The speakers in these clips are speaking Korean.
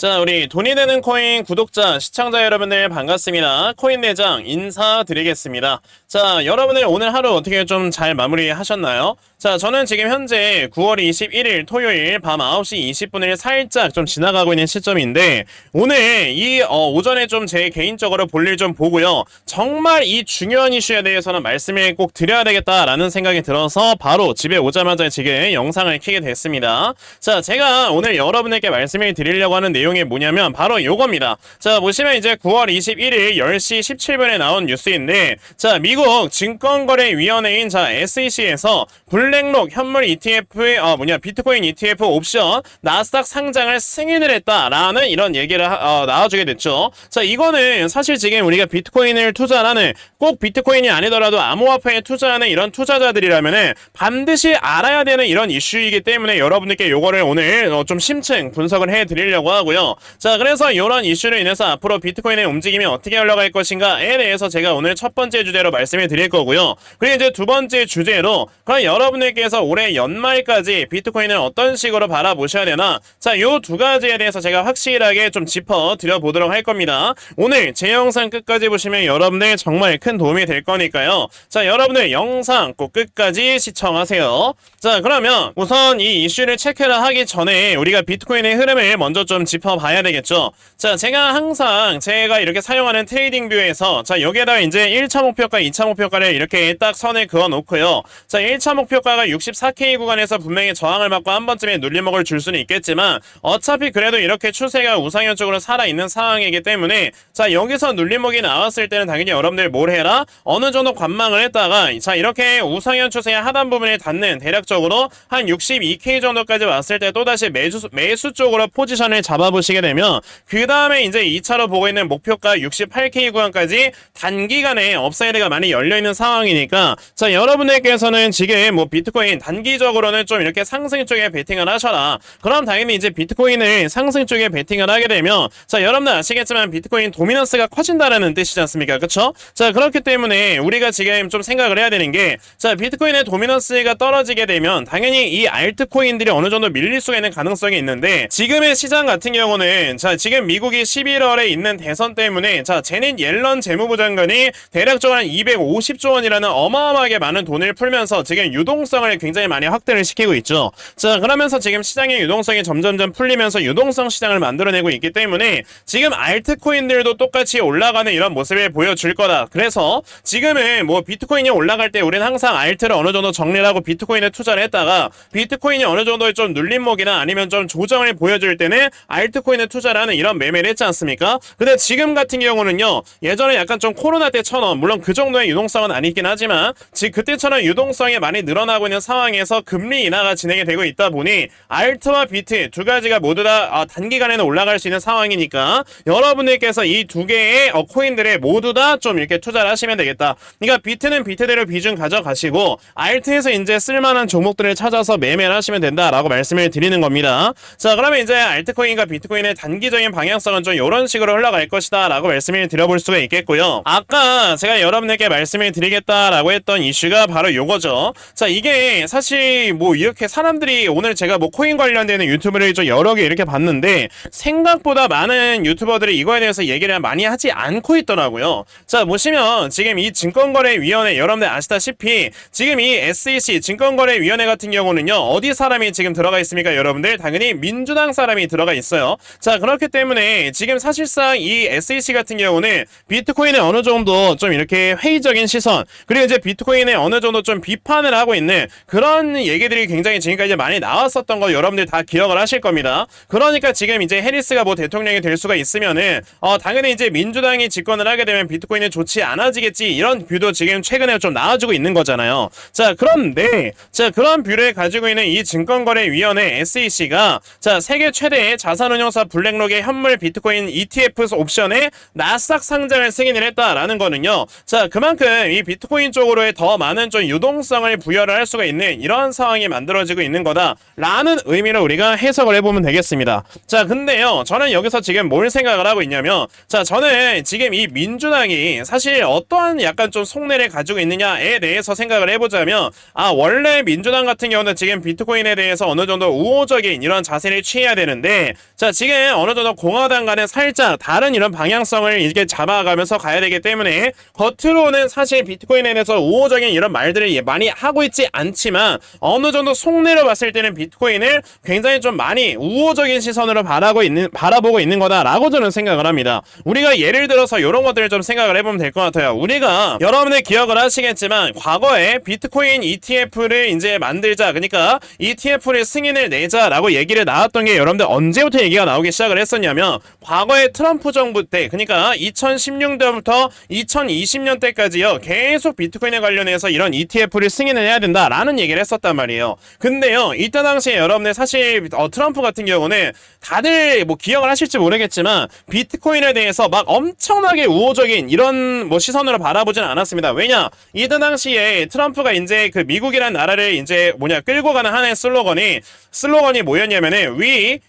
자, 우리 돈이 되는 코인 구독자, 시청자 여러분들 반갑습니다. 코인 내장 인사드리겠습니다. 자, 여러분들 오늘 하루 어떻게 좀 잘 마무리하셨나요? 자, 저는 지금 현재 9월 21일 토요일 밤 9시 20분을 살짝 좀 지나가고 있는 시점인데 오늘 이 오전에 좀 제 개인적으로 볼일 좀 보고요. 정말 이 중요한 이슈에 대해서는 말씀을 꼭 드려야 되겠다라는 생각이 들어서 바로 집에 오자마자 지금 영상을 켜게 됐습니다. 자, 제가 오늘 여러분에게 말씀을 드리려고 하는 내용이 뭐냐면 바로 요겁니다. 자, 보시면 이제 9월 21일 10시 17분에 나온 뉴스인데 자, 미국 증권거래위원회인 자 SEC에서 블랙록 현물 ETF의 비트코인 ETF 옵션 나스닥 상장을 승인을 했다라는 이런 얘기를 나와주게 됐죠. 자, 이거는 사실 지금 우리가 비트코인을 투자하는 꼭 비트코인이 아니더라도 암호화폐에 투자하는 이런 투자자들이라면은 반드시 알아야 되는 이런 이슈이기 때문에 여러분들께 요거를 오늘 좀 심층 분석을 해드리려고 하고요. 자, 그래서 이런 이슈로 인해서 앞으로 비트코인의 움직임이 어떻게 흘러갈 것인가에 대해서 제가 오늘 첫 번째 주제로 말씀을 드릴 거고요. 그리고 이제 두 번째 주제로 그럼 여러분들께서 올해 연말까지 비트코인을 어떤 식으로 바라보셔야 되나, 자, 요 두 가지에 대해서 제가 확실하게 좀 짚어드려 보도록 할 겁니다. 오늘 제 영상 끝까지 보시면 여러분들 정말 큰 도움이 될 거니까요. 자, 여러분들 영상 꼭 끝까지 시청하세요. 자, 그러면 우선 이 이슈를 체크를 하기 전에 우리가 비트코인의 흐름을 먼저 좀 짚어봐야 되겠죠. 자, 제가 항상 제가 이렇게 사용하는 트레이딩 뷰에서 자, 여기에다가 이제 1차 목표가 2차 목표가를 이렇게 딱 선을 그어 놓고요. 자, 1차 목표가가 64K 구간에서 분명히 저항을 받고 한 번쯤에 눌림목을 줄 수는 있겠지만 어차피 그래도 이렇게 추세가 우상향 쪽으로 살아있는 상황이기 때문에 자, 여기서 눌림목이 나왔을 때는 당연히 여러분들 뭘 해라? 어느 정도 관망을 했다가 자, 이렇게 우상향 추세의 하단 부분을 닿는 대략적으로 한 62K 정도까지 왔을 때 또다시 매수 쪽으로 포지션을 잡아보시게 되면 그 다음에 이제 2차로 보고 있는 목표가 68K 구간까지 단기간에 업사이드가 많이 열려있는 상황이니까 자, 여러분들께서는 지금 뭐 비트코인 단기적으로는 좀 이렇게 상승 쪽에 베팅을 하셔라. 그럼 당연히 이제 비트코인을 상승 쪽에 베팅을 하게 되면 자, 여러분들 아시겠지만 비트코인 도미넌스가 커진다라는 뜻이지 않습니까? 그쵸? 자, 그렇기 때문에 우리가 지금 좀 생각을 해야 되는 게 자, 비트코인의 도미넌스가 떨어지게 되면 당연히 이 알트코인들이 어느 정도 밀릴 수가 있는 가능성이 있는데 지금의 시장 같은 경우는 자, 지금 미국이 11월에 있는 대선 때문에 자, 제닛 옐런 재무부 장관이 대략적으로 한 250조 원이라는 어마어마하게 많은 돈을 풀면서 지금 유동성을 굉장히 많이 확대를 시키고 있죠. 자, 그러면서 지금 시장의 유동성이 점점점 풀리면서 유동성 시장을 만들어내고 있기 때문에 지금 알트코인들도 똑같이 올라가는 이런 모습을 보여줄 거다. 그래서 지금은 뭐 비트코인이 올라갈 때 우리는 항상 알트를 어느 정도 정리를 하고 비트코인에 투자를 했다가 비트코인이 어느 정도 좀 눌림목이나 아니면 좀 조정을 보여줄 때는 알트코인에 투자를 하는 이런 매매를 했지 않습니까? 근데 지금 같은 경우는요, 예전에 약간 좀 코로나 때처럼 물론 그 정도의 유동성은 아니긴 하지만 지금 그때처럼 유동성이 많이 늘어나고 있는 상황에서 금리 인하가 진행이 되고 있다 보니 알트와 비트 두 가지가 모두 다 단기간에는 올라갈 수 있는 상황이니까 여러분들께서 이 두 개의 코인들에 모두 다 좀 이렇게 투자를 하시면 되겠다. 그러니까 비트는 비트대로 비중 가져가시고 알트에서 이제 쓸만한 종목들을 찾아서 매매를 하시면 된다라고 말씀을 드리는 겁니다. 자, 그러면 이제 알트코인과 비트코인의 단기적인 방향성은 좀 이런 식으로 흘러갈 것이다 라고 말씀을 드려볼 수가 있겠고요. 아까 제가 여러분에게 말씀을 드리겠다라고 했던 이슈가 바로 요거죠. 자, 이게 사실 뭐 이렇게 사람들이 오늘 제가 뭐 코인 관련되는 유튜브를 좀 여러 개 이렇게 봤는데 생각보다 많은 유튜버들이 이거에 대해서 얘기를 많이 하지 않고 있더라고요. 자, 보시면 지금 이 증권거래위원회 여러분들 아시다시피 지금 이 SEC 증권거래위원회 같은 경우는요, 어디 사람이 지금 들어가 있습니까? 여러분들 당연히 민주당 사람이 들어가 있어요. 자, 그렇기 때문에 지금 사실상 이 SEC 같은 경우는 비트코인에 어느 정도 좀 이렇게 회의적인 시선 그리고 이제 비트코인에 어느 정도 좀 비판을 하고 있는 그런 얘기들이 굉장히 지금까지 많이 나왔었던 거 여러분들 다 기억을 하실 겁니다. 그러니까 지금 이제 해리스가 뭐 대통령이 될 수가 있으면은 당연히 이제 민주당이 집권을 하게 되면 비트코인이 좋지 않아지겠지 이런 뷰도 지금 최근에 좀 나와주고 있는 거잖아요. 자, 그런데 자, 그런 뷰를 가지고 있는 이 증권거래위원회 SEC가 자, 세계 최대의 자산운용사 블랙록의 현물 비트코인 ETF 옵션에 나스닥 상장을 승인을 했다라는 거는요. 자, 그만큼 이 비트코인 쪽으로의 더 많은 좀 유동성을 부여를 할 수가 있는 이런 상황이 만들어지고 있는 거다라는 의미로 우리가 해석을 해보면 되겠습니다. 자, 근데요, 저는 여기서 지금 뭘 생각을 하고 있냐면 자, 저는 지금 이 민주당이 사실 어떠한 약간 좀 속내를 가지고 있느냐에 대해서 생각을 해보자면 원래 민주당 같은 경우는 지금 비트코인에 대해서 어느 정도 우호적인 이런 자세를 취해야 되는데 자, 자, 지금 어느 정도 공화당 간에 살짝 다른 이런 방향성을 이렇게 잡아가면서 가야 되기 때문에 겉으로는 사실 비트코인에 대해서 우호적인 이런 말들을 많이 하고 있지 않지만 어느 정도 속내로 봤을 때는 비트코인을 굉장히 좀 많이 우호적인 시선으로 바라보고 있는 거다라고 저는 생각을 합니다. 우리가 예를 들어서 이런 것들을 좀 생각을 해보면 될 것 같아요. 우리가 여러분들 기억을 하시겠지만 과거에 비트코인 ETF를 이제 만들자, 그러니까 ETF를 승인을 내자라고 얘기를 나왔던 게 여러분들 언제부터 얘기가 나오기 시작을 했었냐면 과거에 트럼프 정부 때, 그러니까 2016년부터 2020년 때까지요 계속 비트코인에 관련해서 이런 ETF를 승인을 해야 된다라는 얘기를 했었단 말이에요. 근데요 이때 당시에 여러분들 사실 트럼프 같은 경우는 다들 뭐 기억을 하실지 모르겠지만 비트코인에 대해서 막 엄청나게 우호적인 이런 뭐 시선으로 바라보진 않았습니다. 왜냐, 이때 당시에 트럼프가 이제 그 미국이라는 나라를 이제 끌고 가는 하나의 슬로건이 뭐였냐면은 We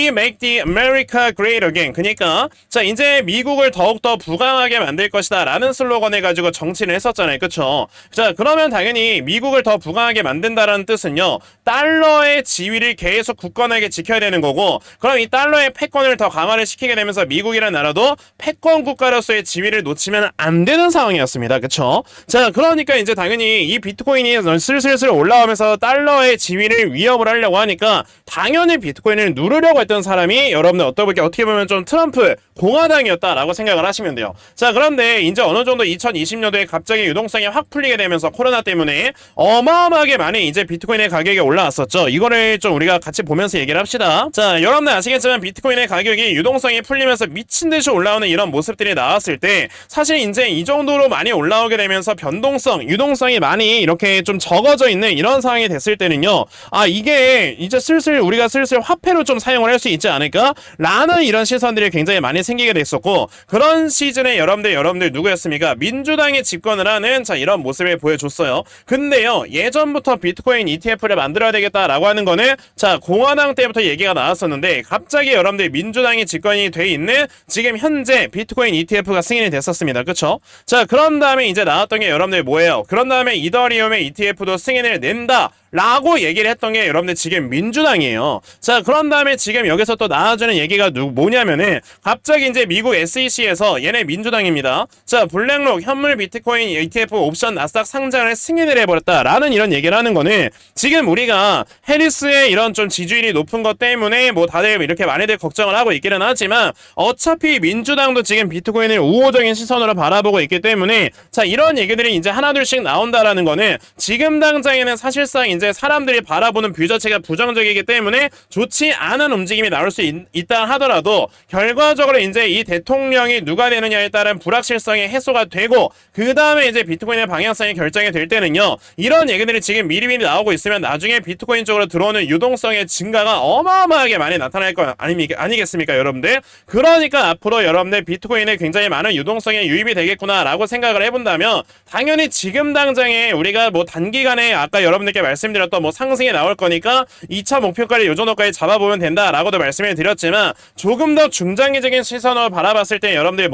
make the America great again. 그러니까 자 이제 미국을 더욱더 부강하게 만들 것이다 라는 슬로건을 가지고 정치를 했었잖아요. 그쵸? 자 그러면 당연히 미국을 더 부강하게 만든다라는 뜻은요 달러의 지위를 계속 굳건하게 지켜야 되는 거고, 그럼 이 달러의 패권을 더 강화를 시키게 되면서 미국이라는 나라도 패권 국가로서의 지위를 놓치면 안 되는 상황이었습니다. 그쵸? 자 그러니까 이제 당연히 이 비트코인이 슬슬 올라오면서 달러의 지위를 위협을 하려고 하니까 당연히 비트코인을 누르려고 했던 사람이 여러분들 어떻게 보면 좀 트럼프 공화당이었다라고 생각을 하시면 돼요. 자 그런데 이제 어느 정도 2020년도에 갑자기 유동성이 확 풀리게 되면서 코로나 때문에 어마어마하게 많이 이제 비트코인의 가격이 올라왔었죠. 이거를 좀 우리가 같이 보면서 얘기를 합시다. 자 여러분들 아시겠지만 비트코인의 가격이 유동성이 풀리면서 미친듯이 올라오는 이런 모습들이 나왔을 때 사실 이제 이 정도로 많이 올라오게 되면서 유동성이 많이 이렇게 좀 적어져 있는 이런 상황이 됐을 때는요 이게 이제 우리가 슬슬 화폐로 좀 사용을 할 수 있지 않을까 라는 이런 시선들이 굉장히 많이 생기게 됐었고, 그런 시즌에 여러분들 누구였습니까? 민주당이 집권을 하는 자 이런 모습을 보여줬어요. 근데요 예전부터 비트코인 ETF를 만들어야 되겠다라고 하는 거는 자 공화당 때부터 얘기가 나왔었는데 갑자기 여러분들 민주당이 집권이 돼 있는 지금 현재 비트코인 ETF가 승인이 됐었습니다. 그쵸? 자 그런 다음에 이제 나왔던 게 여러분들 뭐예요? 그런 다음에 이더리움의 ETF도 승인을 낸다 라고 얘기를 했던 게 여러분들 지금 민주당이에요. 자 그런 다음에 지금 여기서 또 나와주는 얘기가 뭐냐면은 갑자기 이제 미국 SEC에서 얘네 민주당입니다. 자 블랙록 현물 비트코인 ETF 옵션 나스닥 상장을 승인을 해버렸다라는 이런 얘기를 하는 거는 지금 우리가 해리스의 이런 좀 지지율이 높은 것 때문에 뭐 다들 이렇게 많이들 걱정을 하고 있기는 하지만 어차피 민주당도 지금 비트코인을 우호적인 시선으로 바라보고 있기 때문에 자 이런 얘기들이 이제 하나둘씩 나온다라는 거는 지금 당장에는 사실상 이제 사람들이 바라보는 뷰 자체가 부정적이기 때문에 좋지 않은 움직임이 나올 수 있다 하더라도 결과적으로 이제 이 대통령이 누가 되느냐에 따른 불확실성이 해소가 되고 그 다음에 이제 비트코인의 방향성이 결정이 될 때는요 이런 얘기들이 지금 미리미리 나오고 있으면 나중에 비트코인 쪽으로 들어오는 유동성의 증가가 어마어마하게 많이 나타날 거 아니겠습니까 여러분들? 그러니까 앞으로 여러분들 비트코인에 굉장히 많은 유동성이 유입이 되겠구나 라고 생각을 해본다면 당연히 지금 당장에 우리가 뭐 단기간에 아까 여러분들께 말씀드렸던 뭐 상승이 나올 거니까 2차 목표가를 요 정도까지 잡아보면 된다라고도 말씀을 드렸지만 조금 더 중장기적인 시선으로 바라봤을 때 여러분들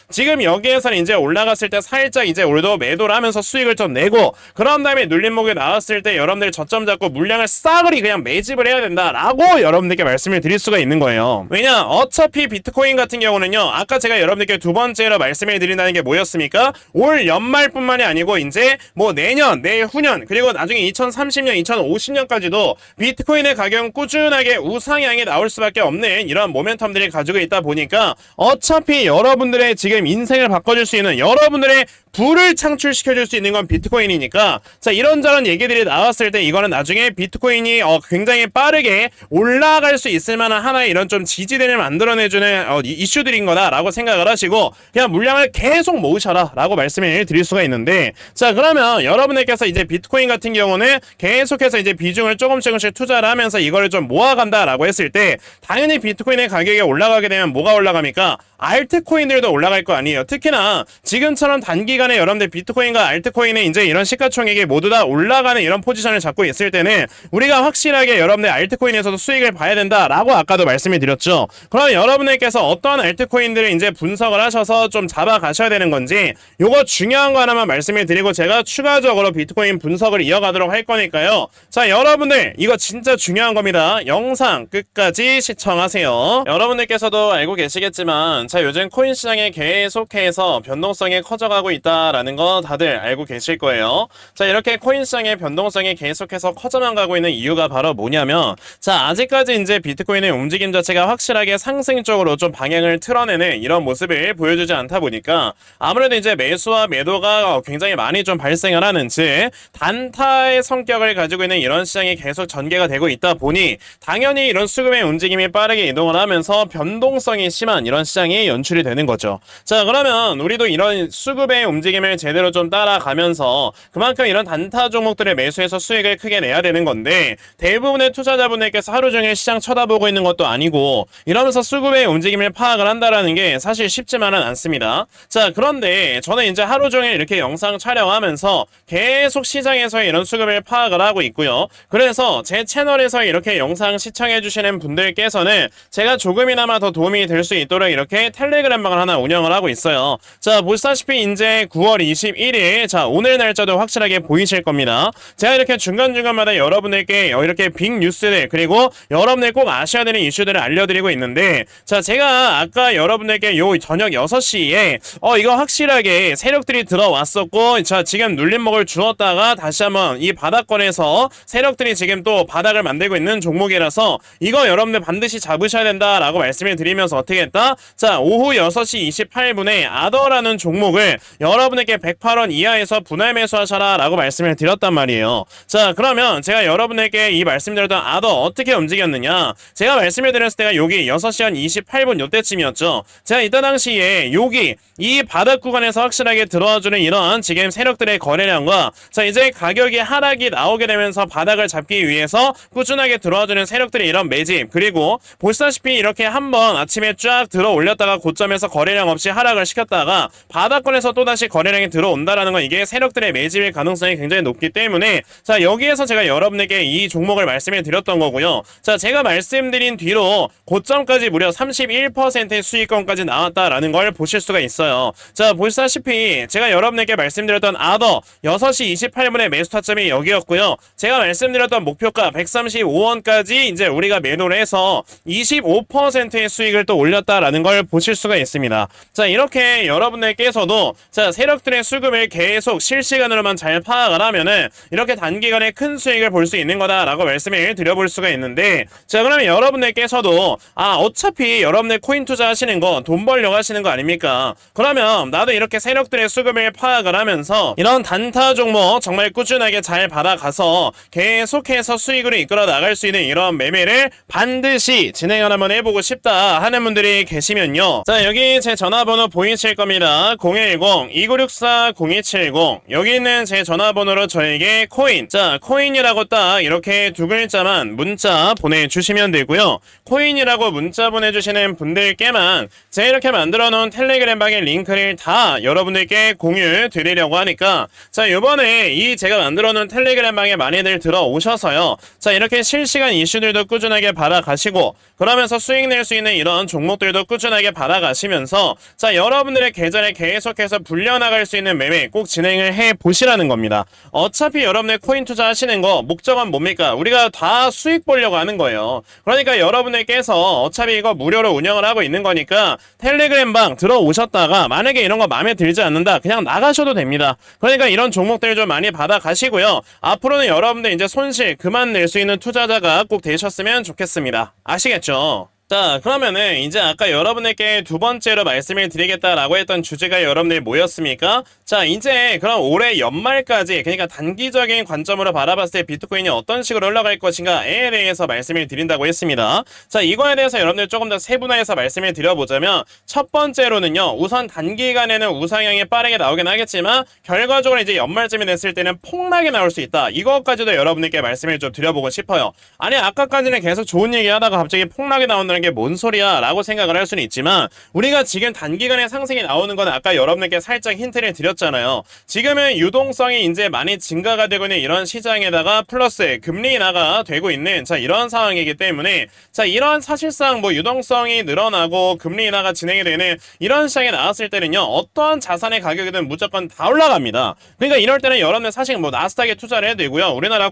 지금 여기에서는 이제 올라갔을 때 살짝 이제 우리도 매도를 하면서 수익을 좀 내고 그런 다음에 눌림목이 나왔을 때 여러분들 저점 잡고 물량을 싸그리 그냥 매집을 해야 된다라고 여러분들께 말씀을 드릴 수가 있는 거예요. 왜냐 어차피 비트코인 같은 경우는요 아까 제가 여러분들께 두 번째로 말씀을 드린다는 게 뭐였습니까? 올 연말뿐만이 아니고 이제 뭐 내년 내후년 그리고 나중에 2030년 2050년까지도 비트코인의 가격은 꾸준하게 우상향이 나올 수밖에 없는 이런 모멘텀들이 가지고 있다 보니까 어차피 여러분들의 지금 인생을 바꿔줄 수 있는 여러분들의 부를 창출시켜줄 수 있는 건 비트코인이니까 자 이런저런 얘기들이 나왔을 때 이거는 나중에 비트코인이 굉장히 빠르게 올라갈 수 있을 만한 하나의 이런 좀 지지대를 만들어내주는 이슈들인 거다라고 생각을 하시고 그냥 물량을 계속 모으셔라 라고 말씀을 드릴 수가 있는데 자 그러면 여러분들께서 이제 비트코인 같은 경우는 계속해서 이제 비중을 조금씩 투자를 하면서 이거를 좀 모아간다라고 했을 때 당연히 비트코인의 가격이 올라가게 되면 뭐가 올라갑니까? 알트코인들도 올라갈 거 아니에요. 특히나 지금처럼 단기간에 여러분들 비트코인과 알트코인의 이제 이런 시가총액이 모두 다 올라가는 이런 포지션을 잡고 있을 때는 우리가 확실하게 여러분들 알트코인에서도 수익을 봐야 된다라고 아까도 말씀을 드렸죠. 그럼 여러분들께서 어떠한 알트코인들을 이제 분석을 하셔서 좀 잡아가셔야 되는 건지 요거 중요한 거 하나만 말씀을 드리고 제가 추가적으로 비트코인 분석을 이어가도록 할 거니까요. 자, 여러분들 이거 진짜 중요한 겁니다. 영상 끝까지 시청하세요. 여러분들께서도 알고 계시겠지만 자, 요즘 코인 시장에 계속해서 변동성이 커져가고 있다라는 거 다들 알고 계실 거예요. 자, 이렇게 코인 시장의 변동성이 계속해서 커져만 가고 있는 이유가 바로 뭐냐면 자, 아직까지 이제 비트코인의 움직임 자체가 확실하게 상승 쪽으로 좀 방향을 틀어내는 이런 모습을 보여주지 않다 보니까 아무래도 이제 매수와 매도가 굉장히 많이 좀 발생을 하는 즉 단타의 성격을 가지고 있는 이런 시장이 계속 전개가 되고 있다 보니 당연히 이런 수급의 움직임이 빠르게 이동을 하면서 변동성이 심한 이런 시장이 연출이 되는 거죠. 자, 그러면 우리도 이런 수급의 움직임을 제대로 좀 따라가면서 그만큼 이런 단타 종목들의 매수해서 수익을 크게 내야 되는 건데 대부분의 투자자분들께서 하루 종일 시장 쳐다보고 있는 것도 아니고 이러면서 수급의 움직임을 파악을 한다라는 게 사실 쉽지만은 않습니다. 자, 그런데 저는 이제 하루 종일 이렇게 영상 촬영하면서 계속 시장에서의 이런 수급을 파악을 하고 있고요. 그래서 제 채널에서 이렇게 영상 시청해주시는 분들께서는 제가 조금이나마 더 도움이 될 수 있도록 이렇게 텔레그램방을 하나 운영을 하고 있어요. 자, 보시다시피 이제 9월 21일 자, 오늘 날짜도 확실하게 보이실 겁니다. 제가 이렇게 중간중간마다 여러분들께 이렇게 빅 뉴스들 그리고 여러분들 꼭 아셔야 되는 이슈들을 알려드리고 있는데 자, 제가 아까 여러분들께 요 저녁 6시에 이거 확실하게 세력들이 들어왔었고 자, 지금 눌림목을 주었다가 다시 한번 이 바닥권에서 세력들이 지금 또 바닥을 만들고 있는 종목이라서 이거 여러분들 반드시 잡으셔야 된다라고 말씀을 드리면서 어떻게 했다? 자, 오후 6시 28분에 아더라는 종목을 여러분에게 108원 이하에서 분할 매수하셔라 라고 말씀을 드렸단 말이에요. 자, 그러면 제가 여러분에게 이 말씀드렸던 아더 어떻게 움직였느냐, 제가 말씀을 드렸을 때가 여기 6시 한 28분 요때쯤이었죠. 제가 이때 당시에 여기 이 바닥 구간에서 확실하게 들어와주는 이런 지금 세력들의 거래량과 자, 이제 가격이 하락이 나오게 되면서 바닥을 잡기 위해서 꾸준하게 들어와주는 세력들의 이런 매집 그리고 보시다시피 이렇게 한번 아침에 쫙 들어 올렸다가 고점에서 거래량 없이 하락을 시켰다가 바닥권에서 또다시 거래량이 들어온다라는 건 이게 세력들의 매집일 가능성이 굉장히 높기 때문에 자, 여기에서 제가 여러분에게 이 종목을 말씀을 드렸던 거고요. 자, 제가 말씀드린 뒤로 고점까지 무려 31%의 수익권까지 나왔다라는 걸 보실 수가 있어요. 자, 보시다시피 제가 여러분에게 말씀드렸던 아더 6시 28분의 매수 타점이 여기였고요. 제가 말씀드렸던 목표가 135원까지 이제 우리가 매도를 해서 25%의 수익을 또 올렸다라는 걸 보실 수가 있습니다. 자, 이렇게 여러분들께서도 자, 세력들의 수급을 계속 실시간으로만 잘 파악을 하면은 이렇게 단기간에 큰 수익을 볼 수 있는 거다라고 말씀을 드려볼 수가 있는데 자, 그러면 여러분들께서도 어차피 여러분들 코인 투자하시는 거 돈 벌려고 하시는 거 아닙니까? 그러면 나도 이렇게 세력들의 수급을 파악을 하면서 이런 단타 종목 정말 꾸준하게 잘 받아가서 계속해서 수익으로 이끌어 나갈 수 있는 이런 매매를 반드시 진행을 한번 해보고 싶다 하는 분들이 계시면요. 자, 여기 제 전화번호 보이실 겁니다. 010-2964-0270 여기 있는 제 전화번호로 저에게 코인 자, 코인이라고 딱 이렇게 두 글자만 문자 보내주시면 되고요. 코인이라고 문자 보내주시는 분들께만 제가 이렇게 만들어 놓은 텔레그램 방의 링크를 다 여러분들께 공유 드리려고 하니까 자, 요번에 이 제가 만들어 놓은 텔레그램 방에 많이들 들어오셔서요. 자, 이렇게 실시간 이슈들도 꾸준하게 받아가시고 그러면서 수익 낼 수 있는 이런 종목들도 꾸준하게 받아가시면서 자, 여러분들의 계좌에 계속해서 불려나갈 수 있는 매매 꼭 진행을 해 보시라는 겁니다. 어차피 여러분들 코인 투자하시는 거 목적은 뭡니까? 우리가 다 수익 보려고 하는 거예요. 그러니까 여러분들께서 어차피 이거 무료로 운영을 하고 있는 거니까 텔레그램 방 들어오셨다가 만약에 이런 거 마음에 들지 않는다 그냥 나가셔도 됩니다. 그러니까 이런 종목들 좀 많이 받아가시고요. 앞으로는 여러분들 이제 손실 그만 낼 수 있는 투자자가 꼭 되셨으면 좋겠습니다. 아시겠죠? 자, 그러면은 이제 아까 여러분에게 두 번째로 말씀을 드리겠다라고 했던 주제가 여러분들이 뭐였습니까? 자, 이제 그럼 올해 연말까지 그러니까 단기적인 관점으로 바라봤을 때 비트코인이 어떤 식으로 올라갈 것인가에 대해서 말씀을 드린다고 했습니다. 자, 이거에 대해서 여러분들 조금 더 세분화해서 말씀을 드려보자면 첫 번째로는요. 우선 단기간에는 우상향이 빠르게 나오긴 하겠지만 결과적으로 이제 연말쯤이 됐을 때는 폭락이 나올 수 있다. 이것까지도 여러분들께 말씀을 좀 드려보고 싶어요. 아니, 아까까지는 계속 좋은 얘기 하다가 갑자기 폭락이 나온다는 게 뭔 소리야 라고 생각을 할 수는 있지만, 우리가 지금 단기간에 상승이 나오는 건 아까 여러분들께 살짝 힌트를 드렸잖아요. 지금은 유동성이 이제 많이 증가가 되고 있는 이런 시장에다가 플러스 금리 인하가 되고 있는 이런 상황이기 때문에, 이런 사실상 뭐 유동성이 늘어나고 금리 인하가 진행이 되는 이런 시장에 나왔을 때는요, 어떠한 자산의 가격이든 무조건 다 올라갑니다. 그러니까 이럴 때는 여러분들 사실 뭐 나스닥에 투자를 해도 되고요, 우리나라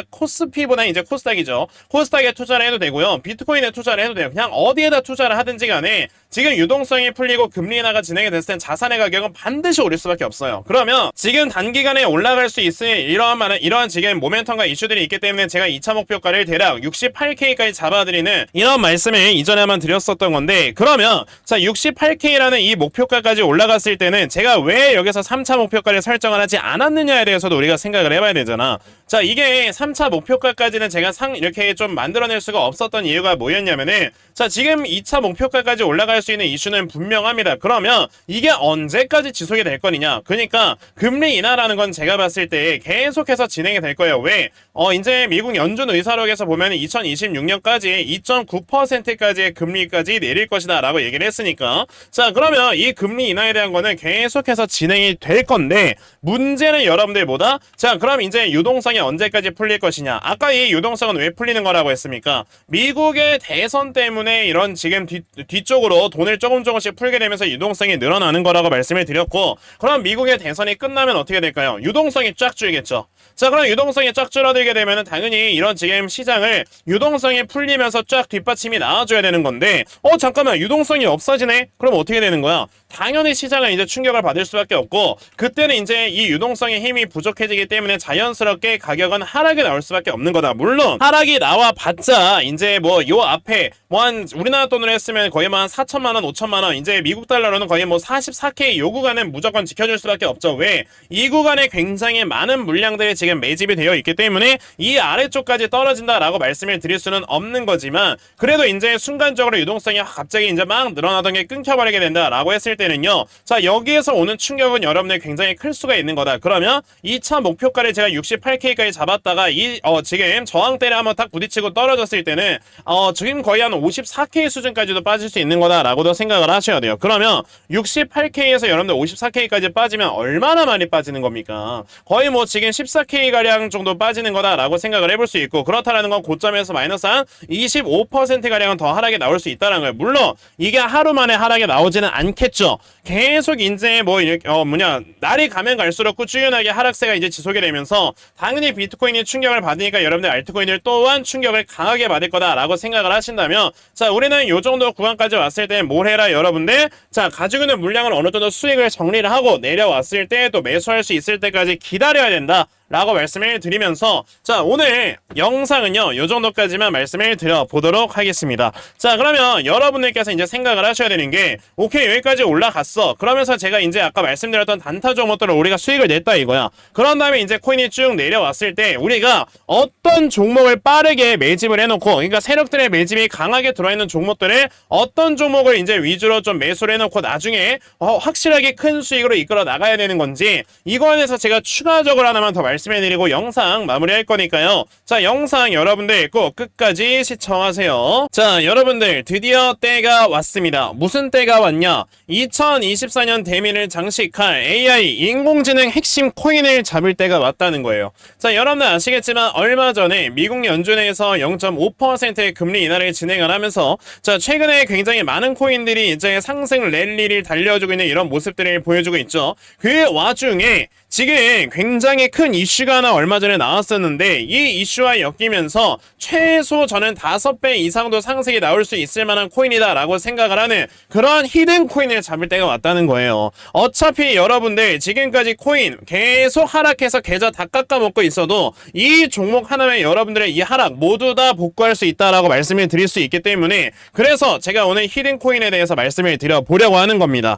코스피보다 이제 코스닥이죠, 코스닥에 투자를 해도 되고요, 비트코인에 투자를 해도 돼요. 그냥 어디에다 투자를 하든지 간에 지금 유동성이 풀리고 금리 인하가 진행이 됐을 땐 자산의 가격은 반드시 오를 수밖에 없어요. 그러면 지금 단기간에 올라갈 수 있을 이러한 지금 모멘텀과 이슈들이 있기 때문에 제가 2차 목표가를 대략 68K까지 잡아드리는 이런 말씀을 이전에 한번 드렸었던 건데, 그러면 68K라는 이 목표가까지 올라갔을 때는 제가 왜 여기서 3차 목표가를 설정을 하지 않았느냐에 대해서도 우리가 생각을 해봐야 되잖아. 이게 3차 목표가까지는 제가 이렇게 좀 만들어낼 수가 없었던 이유가 뭐였냐면은, 지금 2차 목표가까지 올라갈 수 있는 이슈는 분명합니다. 그러면 이게 언제까지 지속이 될 거냐? 그러니까 금리 인하라는 건 제가 봤을 때 계속해서 진행이 될 거예요. 왜? 이제 미국 연준 의사록에서 보면 2026년까지 2.9%까지의 금리까지 내릴 것이다 라고 얘기를 했으니까, 그러면 이 금리 인하에 대한 거는 계속해서 진행이 될 건데, 문제는 여러분들 뭐다? 그럼 이제 유동성이 언제까지 풀릴 것이냐? 아까 이 유동성은 왜 풀리는 거라고 했습니까? 미국의 대선 때문에 이런 지금 뒤쪽으로 돈을 조금씩 풀게 되면서 유동성이 늘어나는 거라고 말씀을 드렸고, 그럼 미국의 대선이 끝나면 어떻게 될까요? 유동성이 쫙 줄겠죠. 그럼 유동성이 쫙 줄어들게 되면은 당연히 이런 지금 시장을 유동성이 풀리면서 쫙 뒷받침이 나와줘야 되는 건데, 잠깐만, 유동성이 없어지네? 그럼 어떻게 되는 거야? 당연히 시장은 이제 충격을 받을 수밖에 없고, 그때는 이제 이 유동성의 힘이 부족해지기 때문에 자연스럽게 가격은 하락이 나올 수밖에 없는 거다. 물론 하락이 나와봤자 이제 뭐 요 앞에 뭐 한 우리나라 돈으로 했으면 거의 뭐 한 4천만 원, 5천만 원, 이제 미국 달러로는 거의 뭐 44K 요 구간은 무조건 지켜줄 수밖에 없죠. 왜? 이 구간에 굉장히 많은 물량들이 지금 매집이 되어 있기 때문에 이 아래쪽까지 떨어진다라고 말씀을 드릴 수는 없는 거지만, 그래도 이제 순간적으로 유동성이 갑자기 이제 막 늘어나던 게 끊겨버리게 된다라고 했을 때는요, 여기에서 오는 충격은 여러분들 굉장히 클 수가 있는 거다. 그러면 2차 목표가를 제가 68K까지 잡았다가 지금 저항대를 한번 딱 부딪히고 떨어졌을 때는 지금 거의 한 54K 수준까지도 빠질 수 있는 거다라고도 생각을 하셔야 돼요. 그러면 68K에서 여러분들 54K까지 빠지면 얼마나 많이 빠지는 겁니까? 거의 뭐 지금 14K가량 정도 빠지는 거다라고 생각을 해볼 수 있고, 그렇다라는 건 고점에서 마이너스 한 25%가량은 더 하락이 나올 수 있다는 거예요. 물론 이게 하루 만에 하락이 나오지는 않겠죠. 계속 이제 뭐 이렇게 날이 가면 갈수록 꾸준하게 하락세가 이제 지속이 되면서 당연히 비트코인이 충격을 받으니까 여러분들 알트코인들 또한 충격을 강하게 받을 거다라고 생각을 하신다면, 우리는 요 정도 구간까지 왔을 때 뭘 해라 여러분들? 가지고 있는 물량을 어느 정도 수익을 정리를 하고 내려왔을 때 또 매수할 수 있을 때까지 기다려야 된다 라고 말씀을 드리면서, 오늘 영상은요 요 정도까지만 말씀을 드려보도록 하겠습니다. 그러면 여러분들께서 이제 생각을 하셔야 되는 게, 오케이 여기까지 올라갔어, 그러면서 제가 이제 아까 말씀드렸던 단타 종목들을 우리가 수익을 냈다 이거야. 그런 다음에 이제 코인이 쭉 내려왔을 때 우리가 어떤 종목을 빠르게 매집을 해놓고, 그러니까 세력들의 매집이 강하게 들어있는 종목들을 어떤 종목을 이제 위주로 좀 매수를 해놓고 나중에 확실하게 큰 수익으로 이끌어 나가야 되는 건지, 이거에 대해서 제가 추가적으로 하나만 더 말씀해드리고 영상 마무리할 거니까요. 영상 여러분들 꼭 끝까지 시청하세요. 여러분들 드디어 때가 왔습니다. 무슨 때가 왔냐? 2024년 대미를 장식할 AI 인공지능 핵심 코인을 잡을 때가 왔다는 거예요. 여러분들 아시겠지만 얼마 전에 미국 연준에서 0.5%의 금리 인하를 진행을 하면서 최근에 굉장히 많은 코인들이 이제 상승 랠리를 달려주고 있는 이런 모습들을 보여주고 있죠. 그 와중에 지금 굉장히 큰 이슈가 하나 얼마 전에 나왔었는데, 이 이슈와 엮이면서 최소 저는 5배 이상도 상승이 나올 수 있을 만한 코인이다 라고 생각을 하는 그런 히든 코인을 잡을 때가 왔다는 거예요. 어차피 여러분들 지금까지 코인 계속 하락해서 계좌 다 깎아먹고 있어도 이 종목 하나에 여러분들의 이 하락 모두 다 복구할 수 있다라고 말씀을 드릴 수 있기 때문에, 그래서 제가 오늘 히든 코인에 대해서 말씀을 드려보려고 하는 겁니다.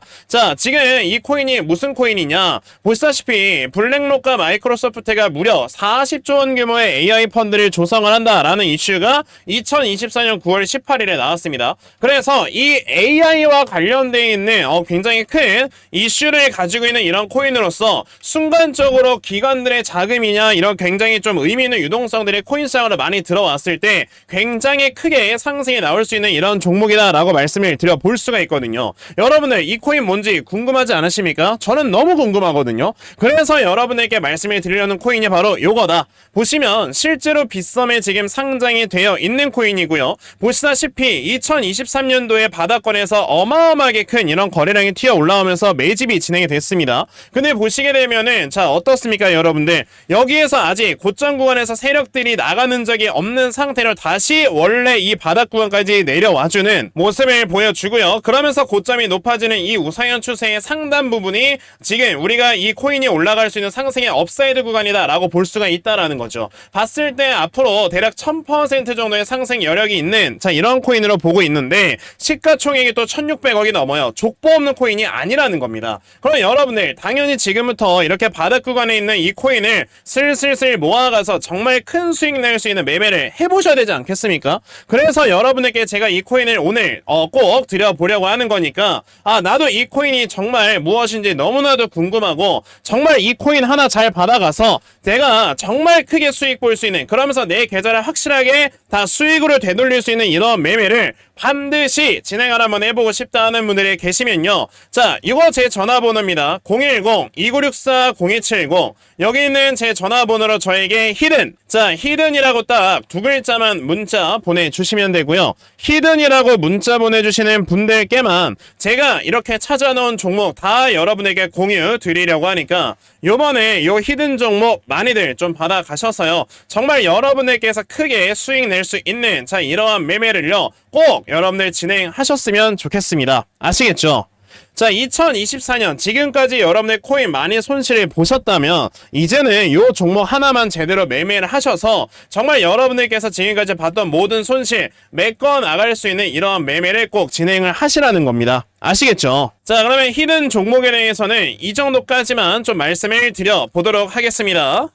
지금 이 코인이 무슨 코인이냐? 보시다시피 보시다시피 블랙록과 마이크로소프트가 무려 40조 원 규모의 AI 펀드를 조성을 한다라는 이슈가 2024년 9월 18일에 나왔습니다. 그래서 이 AI와 관련되어 있는 굉장히 큰 이슈를 가지고 있는 이런 코인으로서 순간적으로 기관들의 자금이냐 이런 굉장히 좀 의미 있는 유동성들이 코인 시장으로 많이 들어왔을 때 굉장히 크게 상승이 나올 수 있는 이런 종목이다라고 말씀을 드려볼 수가 있거든요. 여러분들 이 코인 뭔지 궁금하지 않으십니까? 저는 너무 궁금하거든요. 그래서 여러분에게 말씀을 드리려는 코인이 바로 요거다. 보시면 실제로 빗썸에 지금 상장이 되어 있는 코인이고요. 보시다시피 2023년도에 바닥권에서 어마어마하게 큰 이런 거래량이 튀어 올라오면서 매집이 진행이 됐습니다. 근데 보시게 되면은 자 어떻습니까 여러분들? 여기에서 아직 고점 구간에서 세력들이 나가는 적이 없는 상태로 다시 원래 이 바닥 구간까지 내려와주는 모습을 보여주고요. 그러면서 고점이 높아지는 이 우상향 추세의 상단 부분이 지금 우리가 이 코인이 올라갈 수 있는 상승의 업사이드 구간이다 라고 볼 수가 있다라는 거죠. 봤을 때 앞으로 대략 1000% 정도의 상승 여력이 있는 자 이런 코인으로 보고 있는데 시가총액이 또 1600억이 넘어요. 족보 없는 코인이 아니라는 겁니다. 그럼 여러분들 당연히 지금부터 이렇게 바닥 구간에 있는 이 코인을 슬슬슬 모아가서 정말 큰 수익 낼 수 있는 매매를 해보셔야 되지 않겠습니까? 그래서 여러분에게 제가 이 코인을 오늘 꼭 드려보려고 하는 거니까 나도 이 코인이 정말 무엇인지 너무나도 궁금하고 정말 이 코인 하나 잘 받아가서 내가 정말 크게 수익 볼 수 있는 그러면서 내 계좌를 확실하게 다 수익으로 되돌릴 수 있는 이런 매매를 반드시 진행을 한번 해보고 싶다 하는 분들이 계시면요. 자, 이거 제 전화번호입니다. 010-2964-0270 여기 있는 제 전화번호로 저에게 히든 자 히든이라고 딱 두 글자만 문자 보내주시면 되고요. 히든이라고 문자 보내주시는 분들께만 제가 이렇게 찾아놓은 종목 다 여러분에게 공유 드리려고 하니까 요번에 요 히든 종목 많이들 좀 받아가셔서요. 정말 여러분들께서 크게 수익 낼 수 있는 자 이러한 매매를요. 꼭 여러분들 진행하셨으면 좋겠습니다. 아시겠죠? 자 2024년 지금까지 여러분의 코인 많이 손실을 보셨다면 이제는 요 종목 하나만 제대로 매매를 하셔서 정말 여러분들께서 지금까지 봤던 모든 손실 메꿔 나갈 수 있는 이러한 매매를 꼭 진행을 하시라는 겁니다. 아시겠죠? 자 그러면 히든 종목에 대해서는 이 정도까지만 좀 말씀을 드려보도록 하겠습니다.